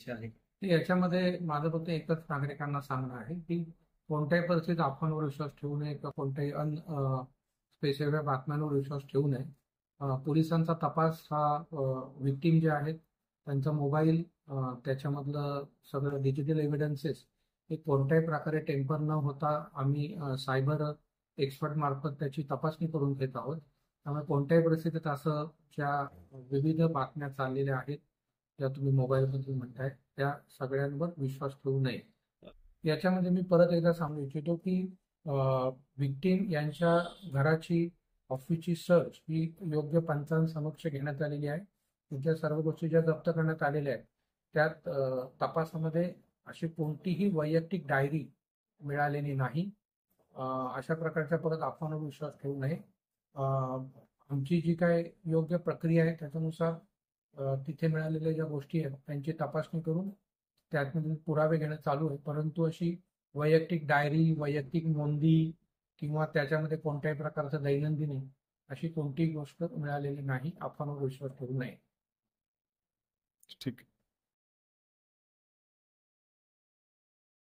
इच्छा आहे. तर याच्यामध्ये माझं फक्त एकच नागरिकांना सांगणं आहे की कोणत्याही परिस्थितीत अफवांवर विश्वास ठेवू नये किंवा कोणत्याही स्पेसिफिक बातम्यांवर विश्वास ठेवू नये. पोलिसांचा तपास हा विक्टीम जे आहेत त्यांचा मोबाईल, त्याच्यामधलं सगळं डिजिटल एव्हिडन्सेस हे कोणत्याही प्रकारे टेम्पर न होता आम्ही सायबर एक्सपर्ट मार्फत त्याची तपासणी करून घेत आहोत. त्यामुळे कोणत्याही परिस्थितीत असं ज्या विविध बातम्या चाललेल्या आहेत ज्या तुम्ही मोबाईलबद्दल म्हणताय त्या सगळ्यांवर विश्वास ठेवू नये. याच्यामध्ये मी परत एकदा सांगू इच्छितो की विक्टीम यांच्या घराची, ऑफिसची सर्च ही योग्य पंचांसमक्ष घेण्यात आलेली आहे. तिथल्या सर्व गोष्टी ज्या जप्त करण्यात आलेल्या आहेत त्यात तपासामध्ये अशी कोणतीही वैयक्तिक डायरी मिळालेली नाही. अशा प्रकारच्या परत अफवांवर विश्वास ठेवू नये. आमची जी काय योग्य प्रक्रिया आहे त्याच्यानुसार तिथे मिळालेल्या ज्या गोष्टी आहेत त्यांची तपासणी करून त्यातून पुरावे घेणं चालू आहे. परंतु अशी वैयक्तिक डायरी, वैयक्तिक नोंदी किंवा त्याच्यामध्ये कोणत्याही प्रकारचं दैनंदिनी अशी कोणतीही गोष्ट मिळालेली नाही. अफवांवर विश्वास ठेवू नये. ठीक.